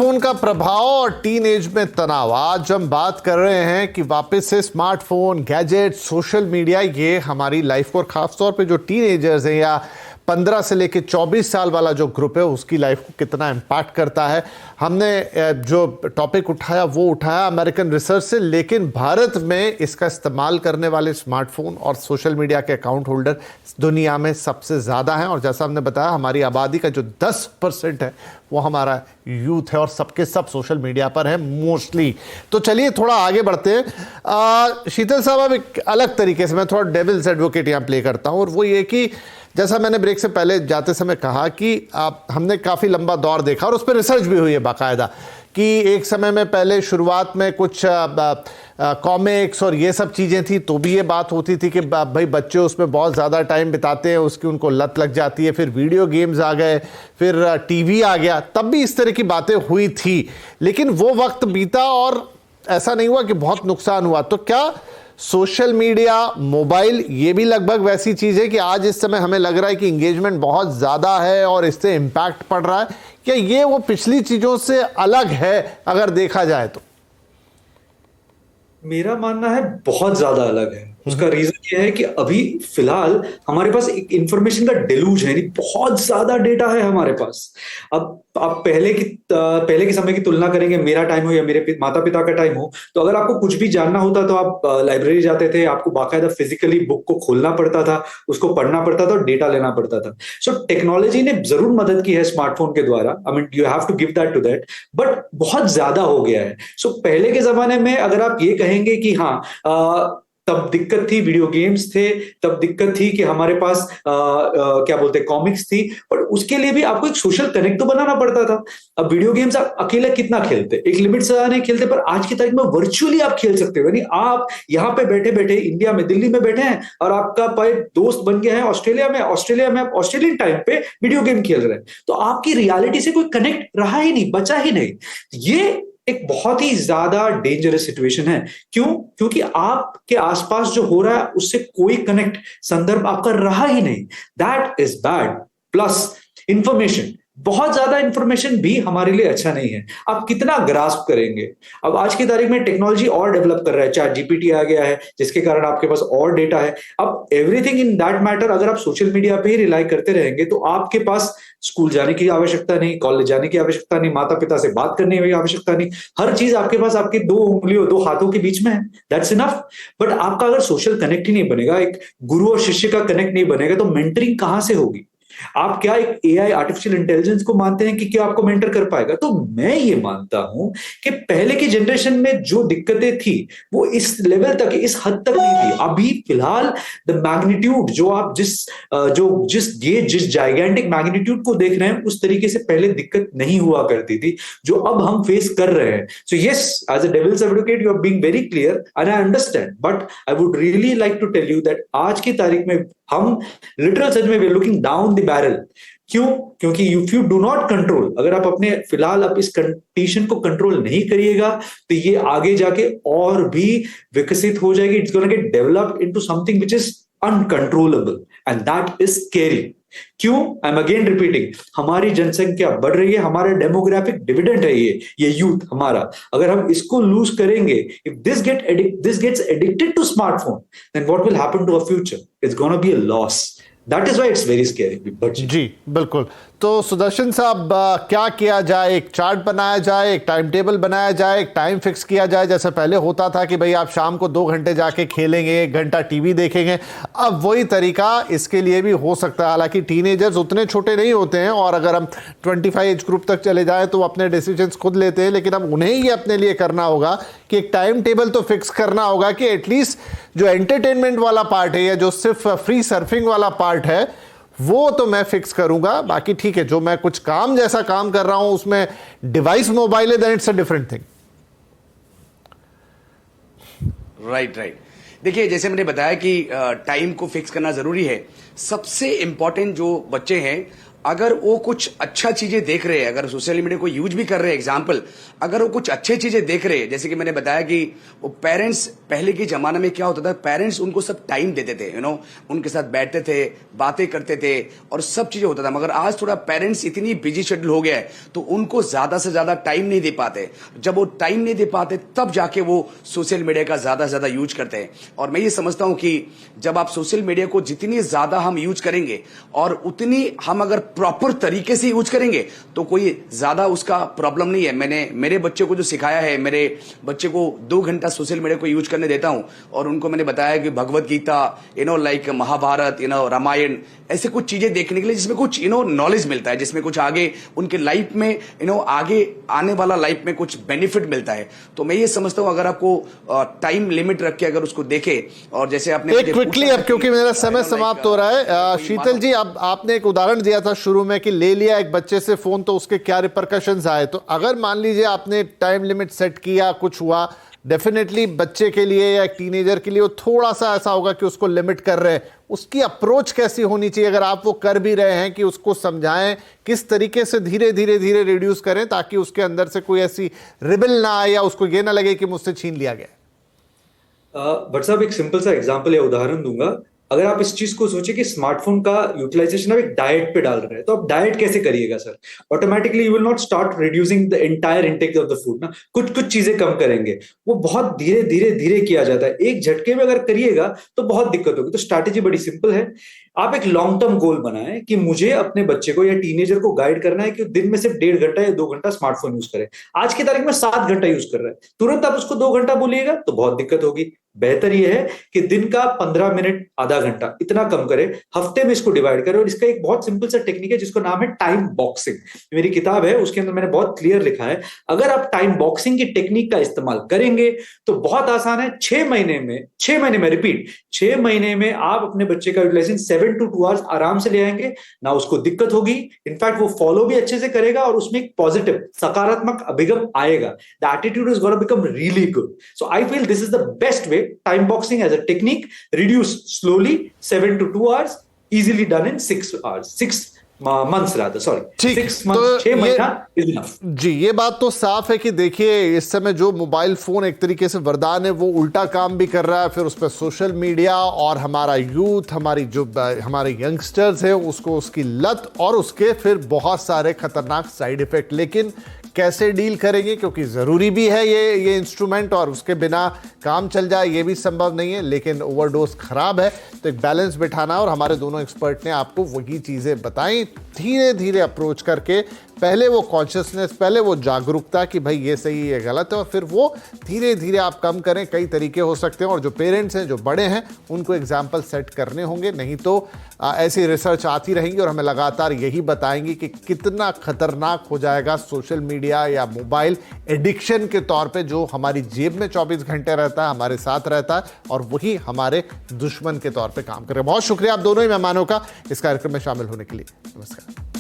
Phone का प्रभाव और टीन एज में तनाव। आज हम बात कर रहे हैं कि वापस से स्मार्टफोन, गैजेट, सोशल मीडिया ये हमारी लाइफ को और खासतौर पे जो टीन एजर्स हैं या 15 से लेकर 24 साल वाला जो ग्रुप है उसकी लाइफ को कितना इम्पैक्ट करता है। हमने जो टॉपिक उठाया वो उठाया अमेरिकन रिसर्च से, लेकिन भारत में इसका इस्तेमाल करने वाले स्मार्टफोन और सोशल मीडिया के अकाउंट होल्डर दुनिया में सबसे ज़्यादा हैं। और जैसा हमने बताया हमारी आबादी का जो 10% है वो हमारा यूथ है और सबके सब सोशल मीडिया पर है मोस्टली। तो चलिए थोड़ा आगे बढ़ते हैं। शीतल साहब, अब एक अलग तरीके से मैं थोड़ा डेविल्स एडवोकेट यहाँ प्ले करता हूँ, और वो ये कि जैसा मैंने ब्रेक से पहले जाते समय कहा कि हमने काफ़ी लंबा दौर देखा और उस पर रिसर्च भी हुई है बाकायदा, कि एक समय में पहले शुरुआत में कुछ कॉमिक्स और ये सब चीज़ें थी तो भी ये बात होती थी कि भाई बच्चे उसमें बहुत ज़्यादा टाइम बिताते हैं, उसकी उनको लत लग जाती है। फिर वीडियो गेम्स आ गए, फिर टीवी आ गया, तब भी इस तरह की बातें हुई थी। लेकिन वो वक्त बीता और ऐसा नहीं हुआ कि बहुत नुकसान हुआ। तो क्या सोशल मीडिया, मोबाइल ये भी लगभग वैसी चीज़ है कि आज इस समय हमें लग रहा है कि इंगेजमेंट बहुत ज़्यादा है और इससे इम्पैक्ट पड़ रहा है? क्या ये वो पिछली चीज़ों से अलग है अगर देखा जाए तो? मेरा मानना है बहुत ज्यादा अलग है। उसका रीजन ये है कि अभी फिलहाल हमारे पास एक इंफॉर्मेशन का डेलूज है, बहुत ज्यादा डेटा है हमारे पास। अब आप पहले के समय की तुलना करेंगे, मेरा टाइम हो या मेरे माता पिता का टाइम हो, तो अगर आपको कुछ भी जानना होता तो आप लाइब्रेरी जाते थे, आपको बाकायदा फिजिकली बुक को खोलना पड़ता था, उसको पढ़ना पड़ता था और डेटा लेना पड़ता था। सो टेक्नोलॉजी ने जरूर मदद की है स्मार्टफोन के द्वारा, I mean you have to give that to that, but बहुत ज्यादा हो गया है। सो पहले के जमाने में अगर आप ये कहेंगे कि हाँ तब दिक्कत थी, वीडियो गेम्स थे, तब दिक्कत थी कि हमारे पास क्या बोलते हैं कॉमिक्स थी, पर उसके लिए भी आपको एक सोशल कनेक्ट तो बनाना पड़ता था। अब वीडियो गेम्स आप अकेले कितना खेलते, एक लिमिट से ज्यादा नहीं खेलते, पर आज की तारीख में वर्चुअली आप खेल सकते हो। यानी आप यहाँ पे बैठे बैठे इंडिया में, दिल्ली में बैठे हैं और आपका दोस्त बन गया है ऑस्ट्रेलिया में आप ऑस्ट्रेलियन टाइम पे वीडियो गेम खेल रहे हैं, तो आपकी रियलिटी से कोई कनेक्ट रहा ही नहीं, बचा ही नहीं। ये एक बहुत ही ज्यादा डेंजरस सिचुएशन है। क्यों? क्योंकि आपके आसपास जो हो रहा है उससे कोई कनेक्ट, संदर्भ आपका रहा ही नहीं। That is bad. Plus information, बहुत ज्यादा इंफॉर्मेशन भी हमारे लिए अच्छा नहीं है। आप कितना ग्रास्प करेंगे? अब आज की तारीख में टेक्नोलॉजी और डेवलप कर रहा है, चैट जीपीटी आ गया है जिसके कारण आपके पास और डेटा है। अब एवरीथिंग इन दैट मैटर अगर आप सोशल मीडिया पे ही रिलाई करते रहेंगे तो आपके पास स्कूल जाने की आवश्यकता नहीं, कॉलेज जाने की आवश्यकता नहीं, माता पिता से बात करने की आवश्यकता नहीं, हर चीज आपके पास आपके दो उंगलियों, दो हाथों के बीच में है। That's enough. बट आपका अगर सोशल कनेक्ट ही नहीं बनेगा, एक गुरु और शिष्य का कनेक्ट नहीं बनेगा, तो मेंटरिंग कहां से होगी? आप क्या एक एआई, आर्टिफिशियल इंटेलिजेंस को मानते हैं कि क्या आपको मेंटर कर पाएगा? तो मैं ये मानता हूं कि पहले की जनरेशन में जो दिक्कतें थी वो इस लेवल तक, इस हद तक नहीं थी। अभी फिलहाल द मैग्नीट्यूड जो आप जिस जाइगेंटिक मैग्नीट्यूड को देख रहे हैं, उस तरीके से पहले दिक्कत नहीं हुआ करती थी जो अब हम फेस कर रहे हैं। So yes, as a devil's advocate you are being very clear and I understand, but I would really like to tell you that आज की तारीख में हम लिटरल सच में we are looking down the barrel. क्यों? क्योंकि if you do not control, अगर आप अपने फिलहाल आप इस कंडीशन को कंट्रोल नहीं करिएगा तो ये आगे जाके और भी विकसित हो जाएगी। It's gonna get developed into something which is uncontrollable and that is scary. क्यों? आई एम अगेन रिपीटिंग, हमारी जनसंख्या बढ़ रही है, हमारा डेमोग्राफिक डिविडेंड है ये यूथ हमारा। अगर हम इसको लूज करेंगे, if this gets addicted to smartphone, then what will happen to our future? It's gonna be a loss. That is why it's very scary. जी बिल्कुल। तो सुदर्शन साहब, क्या किया जाए? एक चार्ट बनाया जाए, एक टाइम टेबल बनाया जाए, एक टाइम फिक्स किया जाए, जैसे पहले होता था कि भाई आप शाम को 2 घंटे जाके खेलेंगे, 1 घंटा टीवी देखेंगे। अब वही तरीका इसके लिए भी हो सकता है। हालांकि टीनेजर्स उतने छोटे नहीं होते हैं और अगर हम 25 एज ग्रुप तक चले जाएं तो अपने डिसीजंस खुद लेते हैं, लेकिन अब उन्हें ही अपने लिए करना होगा कि एक टाइम टेबल तो फिक्स करना होगा कि एटलीस्ट जो एंटरटेनमेंट वाला पार्ट है या जो सिर्फ फ्री सर्फिंग वाला पार्ट है वो तो मैं फिक्स करूंगा। बाकी ठीक है, जो मैं कुछ काम जैसा काम कर रहा हूं उसमें डिवाइस मोबाइल है, then it's a different thing. Right. देखिए, जैसे मैंने बताया कि टाइम को फिक्स करना जरूरी है। सबसे इंपॉर्टेंट जो बच्चे हैं अगर वो कुछ अच्छा चीजें देख रहे हैं, अगर सोशल मीडिया को यूज भी कर रहे हैं, एग्जाम्पल अगर वो कुछ अच्छे चीजें देख रहे हैं, जैसे कि मैंने बताया कि वो पेरेंट्स, पहले के जमाने में क्या होता था, पेरेंट्स उनको सब टाइम देते थे, उनके साथ बैठते थे, बातें करते थे और सब चीजें होता था। मगर आज थोड़ा पेरेंट्स इतनी बिजी शेड्यूल हो गया है तो उनको ज्यादा से ज्यादा टाइम नहीं दे पाते। जब वो टाइम नहीं दे पाते तब जाके वो सोशल मीडिया का ज्यादा से ज्यादा यूज करते हैं। और मैं ये समझता हूं कि जब आप सोशल मीडिया को जितनी ज्यादा हम यूज करेंगे और उतनी हम अगर प्रॉपर तरीके से यूज करेंगे तो कोई ज्यादा उसका प्रॉब्लम नहीं है। मैंने मेरे बच्चे को जो सिखाया है, मेरे बच्चे को 2 घंटा सोशल मीडिया को यूज करने देता हूं और उनको मैंने बताया कि भगवत गीता, लाइक महाभारत, रामायण, ऐसे कुछ चीजें देखने के लिए जिसमें कुछ नॉलेज मिलता है, जिसमें कुछ आगे उनके लाइफ में आगे आने वाला लाइफ में कुछ बेनिफिट मिलता है। तो मैं ये समझता हूं अगर आपको टाइम लिमिट रख के अगर उसको देखे, और जैसे आपने एक क्विकली, अब क्योंकि मेरा समय समाप्त हो रहा है, शीतल जी, अब आपने एक उदाहरण दिया था शुरू में कि ले लिया एक बच्चे से फोन तो उसके क्या रिपरकशंस आए। तो अगर मान लीजिए आपने टाइम लिमिट सेट किया, कुछ हुआ, डेफिनेटली बच्चे के लिए या एक टीनेजर के लिए वो थोड़ा सा ऐसा होगा कि उसको लिमिट कर रहे हैं। उसकी अप्रोच कैसी होनी चाहिए, अगर आप वो कर भी रहे हैं, कि उसको समझाएं किस तरीके से धीरे धीरे धीरे रिड्यूस करें ताकि उसके अंदर से कोई ऐसी रिबल ना आए या उसको ये ना लगे कि मुझसे छीन लिया गया। भट्ट साहब, एक सिंपल सा एग्जांपल या उदाहरण दूंगा। अगर आप इस चीज को सोचिए कि स्मार्टफोन का यूटिलाइजेशन आप एक डाइट पे डाल रहे हैं, तो आप डाइट कैसे करिएगा sir? Automatically you will not start reducing the entire intake of the food ना, कुछ कुछ चीजें कम करेंगे। वो बहुत धीरे धीरे धीरे किया जाता है, एक झटके में अगर करिएगा तो बहुत दिक्कत होगी। तो स्ट्रैटेजी बड़ी सिंपल है। आप एक लॉन्ग टर्म गोल बनाएं कि मुझे अपने बच्चे को या टीनेजर को गाइड करना है कि दिन में सिर्फ 1.5 घंटा या 2 घंटा स्मार्टफोन यूज करे। आज की तारीख में 7 घंटा यूज कर रहा है, तुरंत आप उसको 2 घंटा बोलिएगा तो बहुत दिक्कत होगी। बेहतर यह है कि दिन का 15 मिनट, आधा घंटा, इतना कम करे, हफ्ते में इसको डिवाइड करें। और इसका एक बहुत सिंपल सा टेक्निक है जिसको नाम है टाइम बॉक्सिंग। मेरी किताब है, उसके अंदर मैंने बहुत क्लियर लिखा है। अगर आप टाइम बॉक्सिंग की टेक्निक का इस्तेमाल करेंगे तो बहुत आसान है। 6 महीने में रिपीट, 6 महीने में आप अपने बच्चे का यूटिलाइजेशन 7 to 2 आवर्स आराम से ले आएंगे ना, उसको दिक्कत होगी। इनफैक्ट वो फॉलो भी अच्छे से करेगा और उसमें एक पॉजिटिव, सकारात्मक अभिगम आएगा। The attitude is gonna become really good. So I feel this is the best way. Time boxing as a technique, reduce slowly, 7 to 2 hours, easily done in 6 hours, 6 months rather, sorry, 6 months, 6 महीना is enough। जी, ये बात तो साफ है कि देखिए इस समय जो मोबाइल फोन एक तरीके से वरदान है, वो उल्टा काम भी कर रहा है। फिर उस पर सोशल मीडिया और हमारा यूथ, हमारे यंगस्टर्स है, उसको उसकी लत और उसके फिर बहुत सारे खतरनाक साइड इफेक्ट। लेकिन कैसे डील करेंगे, क्योंकि ज़रूरी भी है ये इंस्ट्रूमेंट, और उसके बिना काम चल जाए ये भी संभव नहीं है। लेकिन ओवरडोज खराब है, तो एक बैलेंस बिठाना, और हमारे दोनों एक्सपर्ट ने आपको वही चीज़ें बताई, धीरे धीरे अप्रोच करके। पहले वो कॉन्शियसनेस, पहले वो जागरूकता कि भाई ये सही ये गलत है, और फिर वो धीरे धीरे आप कम करें। कई तरीके हो सकते हैं, और जो पेरेंट्स हैं, जो बड़े हैं, उनको एग्जाम्पल सेट करने होंगे। नहीं तो ऐसी रिसर्च आती रहेंगी और हमें लगातार यही बताएंगी कि कितना खतरनाक हो जाएगा सोशल मीडिया या मोबाइल एडिक्शन के तौर पे, जो हमारी जेब में 24 घंटे रहता है, हमारे साथ रहता है, और वही हमारे दुश्मन के तौर पे काम करे। बहुत शुक्रिया आप दोनों ही मेहमानों का इस कार्यक्रम में शामिल होने के लिए। नमस्कार।